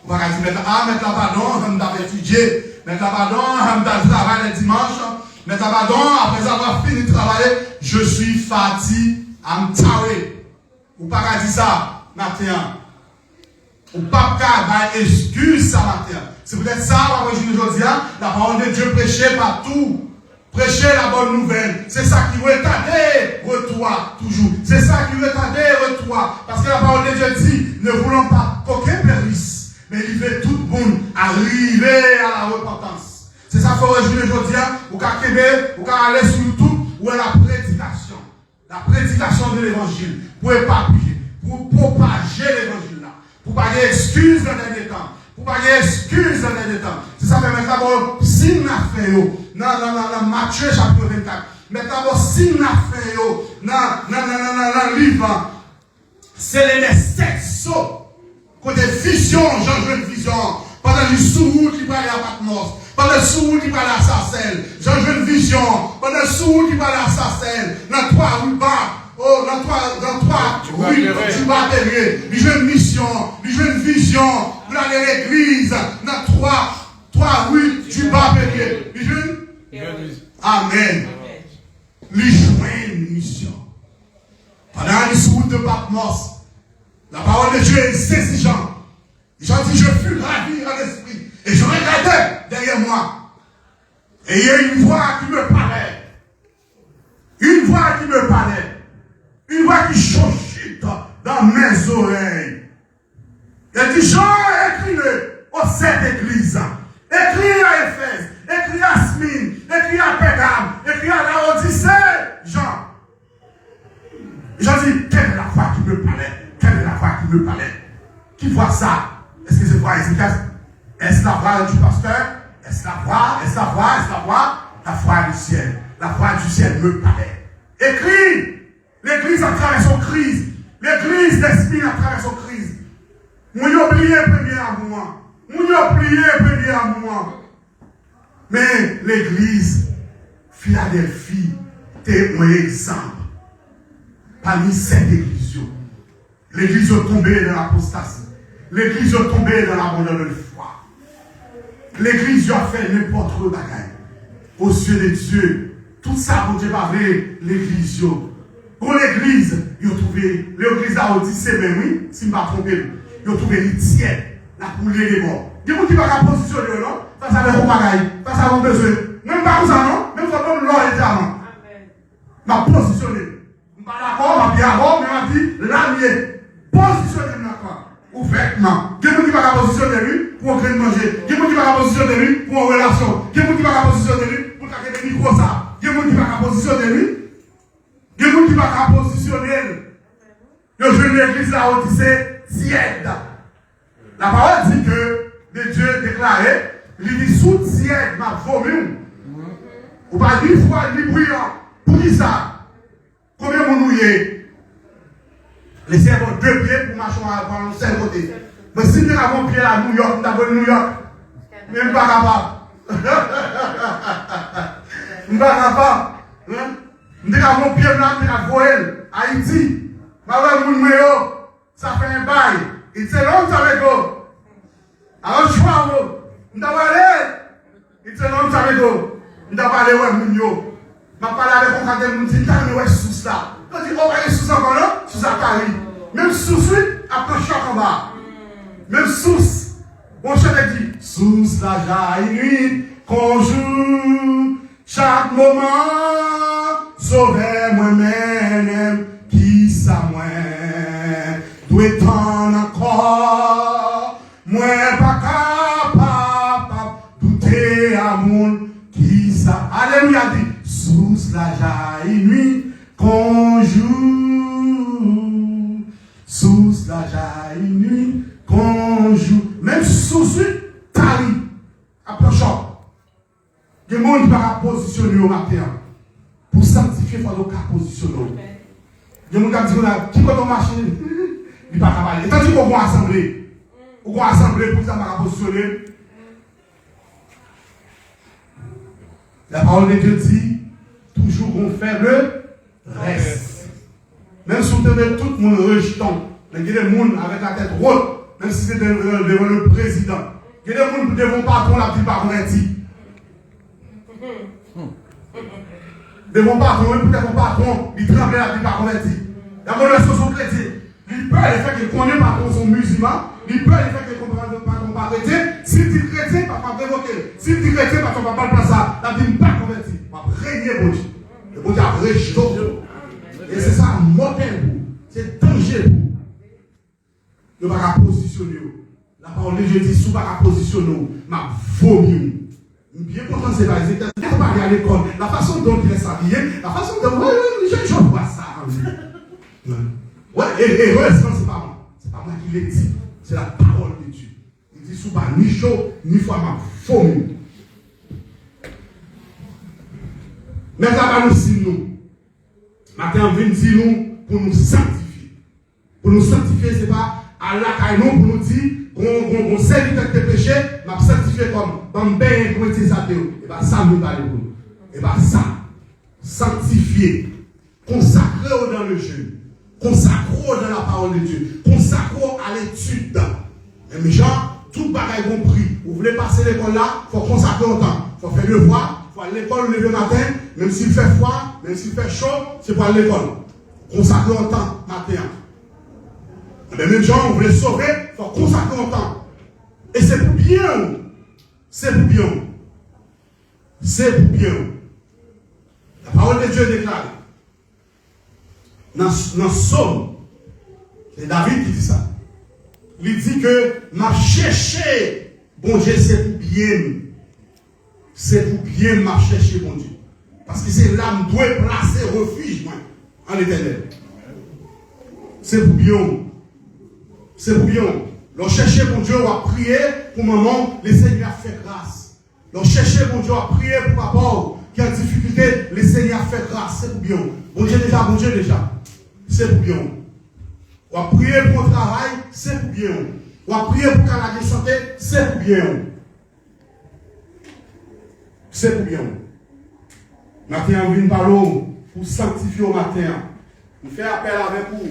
On va pas dire, mettre là pardon, on va étudier, mettre là pardon, on va travailler le dimanche, mettre là pardon, après avoir fini de travailler, je suis fatigué, I'm tired. On va pas dire ça, matin. On ne peut pas avoir excuse ça, matin. C'est peut-être ça, on va aujourd'hui, la parole de Dieu prêchée partout. Prêcher la bonne nouvelle. C'est ça qui retarde retour toujours. C'est ça qui retarde retour. Parce que la parole de Dieu dit, ne voulons pas qu'aucun périsse, mais il fait tout le monde arriver à la repentance. C'est ça qu'il faut réjouir aujourd'hui. Ou qu'à Québec, ou qu'à aller sur YouTube, ou à la prédication. La prédication de l'évangile. Pour éparpiller, pour propager l'évangile là. Pour pas avoir d'excuses dans les derniers temps. Pour pas avoir d'excuses dans les derniers temps. C'est ça que maintenant, si nous avons fait, dans Matthieu chapitre 24, maintenant, si nous avons fait, dans le livre, c'est les 7 sauts. Côté vision, Jean-Jean vision. Pendant le sous-route qui parlait à Patmos. Pendant le sous-route qui parlait à Sarcelles. Jean-Jean vision. Pendant le sous-route qui parlait à Sarcelles. Dans 3 rubans. Oh, dans trois, oui, tu vas derrière. Il joue une mission, il joue une vision. Vous allez à l'église, dans 3 rues, tu vas derrière. Il joue une. Amen. Il joue une mission. Pendant les routes de Patmos, la parole de Dieu est saisissante. Jean dit, je fus ravi en esprit. Et je regardais derrière moi. Et il y a une voix qui me parlait. Une voix qui me parlait. Une voix qui chuchote dans mes oreilles. Elle dit, Jean, écris-le aux 7 églises. Écris à Éphèse, écris à Smyrne, écris à Pérgame, écris à Laodicée. Jean. Jean dit, quelle est la voix qui me parlait? Quelle est la voix qui me parlait? Qui voit ça? Est-ce que c'est voix efficace? Est-ce la voix du pasteur? Est-ce la voix? La voix du ciel. La voix du ciel me parlait. Écris! L'église a traversé une crise. L'église d'esprit a traversé une crise. Mon y oublié premier amour. Mon y oublié premier amour. Mais l'église Philadelphie était un exemple. Parmi 7 églises. L'église est tombée dans l'apostasie. L'église est tombée dans l'abandon de foi. L'église a fait n'importe quel bagage. Aux yeux de Dieu, Tout ça, bon Dieu, pas vrai, l'église. Pour l'église, ils ont trouvé, l'église a dit, c'est même oui, si je ne me trompe pas, ils ont trouvé les tièdes, la coulée des morts. Il y a des gens qui ne peuvent pas positionner, non? Ça, ça va être bagaille, ça, ça va besoin. Même pas comme ça, non? Même ça, comme l'or et diamant. Ma positionné. Je ne suis pas d'accord, je suis d'accord, mais je dis, l'allié, positionner d'accord. Ouvertement. Il y a des gens qui ne peuvent pas positionner lui pour en train de manger. Il y a des gens qui ne peuvent pas positionner lui pour en relation. Il y a des gens qui ne peuvent pas positionner lui pour qu'il des micros ça. Il y a des gens qui ne peuvent pas positionner lui. Il y a des gens qui ne peuvent pas positionner. Le jeune de l'église là, on dit c'est tiède. La parole dit que les dieux déclaré, il dit sous tiède, ma vomi. Ou pas une fois, il dit brillant. Pour qui ça? Combien vous nous y est? Laissez avoir 2 pieds pour marcher à un seul côté. Mais si nous avons un pied à New York, nous avons New York. Même pas capable. Nous pas capable. Nous avons un pied là, nous avons Haïti. Ça fait un bail. Il s'est long, ça va go. Alors, je vois, nous avons allé. Il s'est long, ça va go. Nous avons allé, ouais, Mounio. Je parle avec mon cadre, je me dis, t'as mis sous ça. Je dis, oh, il y a sous ça, sous ça, carré. Même sous suite, après choc en bas. Même sous. Mon chef dit, sous la jaillit, qu'on joue, chaque moment, sauver moi-même, qui ça moi, doit t'en encore, moi pas capable, douter à mon, qui ça, alléluia dit, sous la jaillit, qu'on joue, sous la jaillit, qu'on joue, même sous suite, tari, approchant. Il y a des gens qui ne positionner au matin. Pour sanctifier, il faut positionner. Il y a des gens qui disent, qui peut marcher, il ne peut pas travailler. Et tandis qu'on va assembler, on va assembler pour que ça va positionner. La parole de Dieu dit, toujours qu'on fait le reste. Même si on tenait tout le monde rejetant, il y a des gens avec la tête haute, même si c'est devant le président. Il y a des gens devant le patron, la petite patron est dit. Devant patron, peut-être mon patron, il tremblait la petite patron est dit. La bonne son chrétien. Il peut le fait qu'il connaît patron son musulman, il peut le fait qu'il comprenne le patron pas chrétien. S'il dit chrétien, papa va révoquer. S'il dit chrétien, papa va pas le placer. La dit pas converti. On va régner bon Dieu. Le bon Dieu a rejeté. Et c'est ça, modèle. C'est dangereux. Ne pas positionner. La parole de Dieu dit, sous pas positionner, ma vomi. Bien content de ces bagages. Il ne faut pas aller à l'école. La façon dont il est habillé, la façon dont. Je vois ça. Ouais, et heureusement, c'est pas moi. C'est pas moi qui l'ai dit. C'est la parole de Dieu. Il dit, sous pas ni chaud, ni froid, ma vomi. Mais ça va nous dire nous. Maintenant, on vient dire nous pour nous sanctifier. Pour nous sanctifier, ce n'est pas à la caille pour nous dire qu'on sait de péché, m'a sanctifié comme ben pour utiliser ça. Et bien ça nous parle pour nous. Et bien ça, sanctifier, consacrer dans le jeûne, consacrer dans la parole de Dieu, consacrer à l'étude. Et mes gens, tout bagaille compris. Vous voulez passer l'école là, il faut consacrer autant. Il faut faire le devoir, il faut aller à l'école le matin, même s'il fait froid, même s'il fait chaud, c'est pour aller à l'école. Consacrer autant matin. Mais même gens, on veut les sauver, il faut consacrer autant. Et c'est pour bien. C'est pour bien. C'est pour bien. La parole de Dieu déclare. Dans Somme, c'est David qui dit ça. Il dit que m'a cherché, bon Dieu, c'est pour bien. C'est pour bien m'a cherché, bon Dieu. Parce que c'est là que doit placer refuge en l'éternel. C'est pour bien. C'est pour bien. L'on cherche mon Dieu, on va prier pour maman, le Seigneur fait grâce. L'on cherche mon Dieu, on va prier pour papa qui a difficulté, le Seigneur fait grâce. C'est pour bien. Bon Dieu déjà. C'est pour bien. On va prier pour le travail, c'est pour bien. On va prier pour la santé, c'est pour bien. C'est pour bien. Matin, on vient parler pour sanctifier au matin. On fait appel avec vous.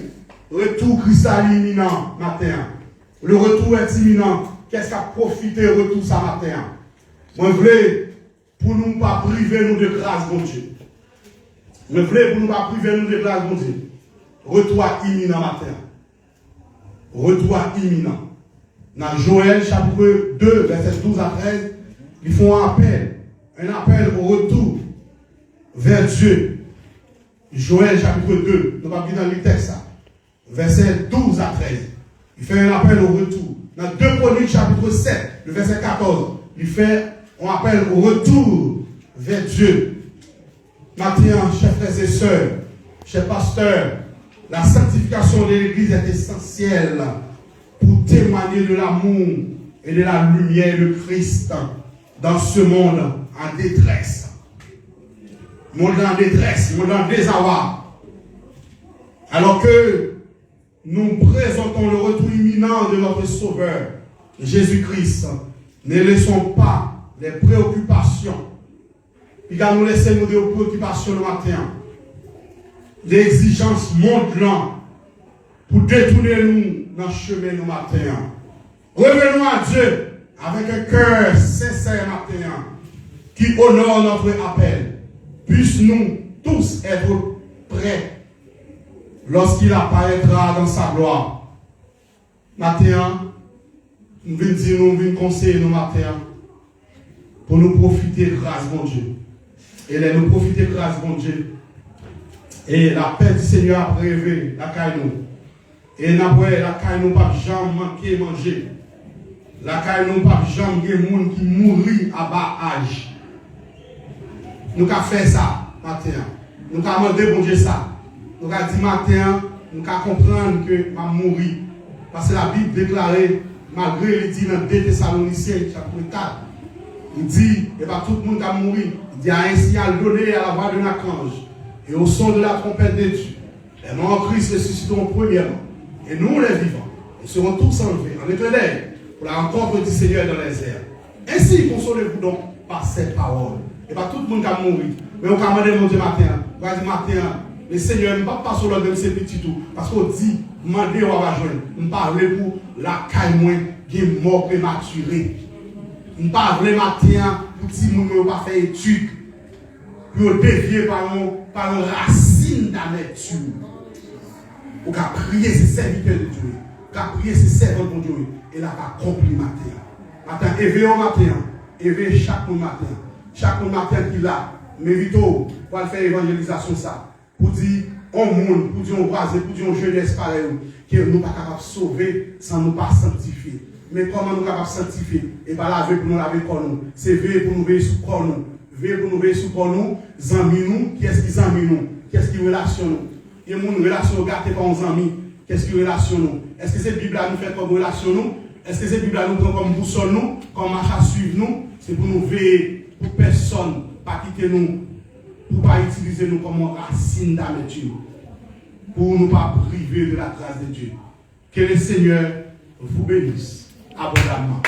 Retour cristalline imminent matin. Le retour est imminent. Qu'est-ce qu'a profité retour ça matin? Moi, je voulais, pour nous pas priver nous de grâce, mon Dieu. Mais voulez pour nous pas priver nous de grâce, mon Dieu. Retour imminent matin. Retour imminent. Dans Joël chapitre 2, verset 12 à 13, ils font un appel au retour vers Dieu. Joël chapitre 2, nous allons dans le texte, verset 12 à 13. Il fait un appel au retour. Dans 2 Chroniques chapitre 7, le verset 14, il fait un appel au retour vers Dieu. Maintenant, chers frères et sœurs, chers pasteurs, la sanctification de l'Église est essentielle pour témoigner de l'amour et de la lumière de Christ dans ce monde en détresse. Monde en détresse, monde en désarroi. Alors que nous présentons le retour imminent de notre Sauveur, Jésus-Christ, ne laissons pas les préoccupations. Il va nous laisser nos préoccupations le matin. Les exigences montent là pour détourner nous dans le chemin le matin. Revenons à Dieu avec un cœur sincère matin qui honore notre appel. Puisse-nous tous être prêts lorsqu'il apparaîtra dans sa gloire. Matin, nous venons dire, nous venons conseiller nos matins pour nous profiter grâce mon Dieu. Et là, nous profiter grâce mon Dieu. Et la paix du Seigneur a prévu la caille nous. Et après, la caille nous pas jamais manquer manger. La caille nous pas jamais des gens qui mourir à bas âge. Nous avons fait ça matin. Nous avons demandé bon Dieu ça. Nous avons dit matin, nous avons comprendre que m'a mourir. Parce que la Bible déclarait, malgré il dit dans 2 Thessaloniciens, chapitre 4, il dit, et pas tout le monde a mouru. Il dit, ainsi à donner à la voix de l'archange et au son de la trompette de Dieu. Les morts en Christ ressusciteront premièrement. Et nous, les vivants, nous serons tous enlevés en éternel pour la rencontre du Seigneur dans les airs. Ainsi, consolez-vous donc par cette parole. Et pas tout le monde a mouru. Mais on a demandé mon Dieu matin. On a dit matin, le Seigneur ne va pas sur l'ordre de ces petits tout. Parce qu'on dit, demandez on va joindre. On parle pour la caille moins qui est mort prématuré. On parle matin pour petit monde qui n'a pas fait étude. Pour dévier par une racine d'amertume. On a prié ces serviteurs de Dieu. On a prié ces servants de Dieu. Et là, on a accompli matin. Matin, éveillez au matin. Éveillez chaque matin. Chaque matin qu'il a, mais vite pour faire évangélisation ça. Pour dire au monde, pour dire au voisin, pour dire aux jeunesse pareil, que nous ne sommes pas capables de sauver sans nous pas sanctifier. Mais comment nous sommes capables de sanctifier? Et pas laver pour nous laver pour nous. C'est veiller pour nous veiller sous corps nous. Veiller pour nous veiller sous corps nous. Zami nous, qu'est-ce qui zami nous? Qu'est-ce qui relation nous? Et mon relation gâtée par nos amis, qu'est-ce qui relation nous? Est-ce que cette Bible nous fait comme relation nous? Est-ce que cette Bible nous prend comme boussole nous? Comme marche à suivre nous? C'est pour nous veiller. Pour personne, pas quitter nous, pour ne pas utiliser nous comme racine d'amertume, pour ne pas priver de la grâce de Dieu. Que le Seigneur vous bénisse abondamment.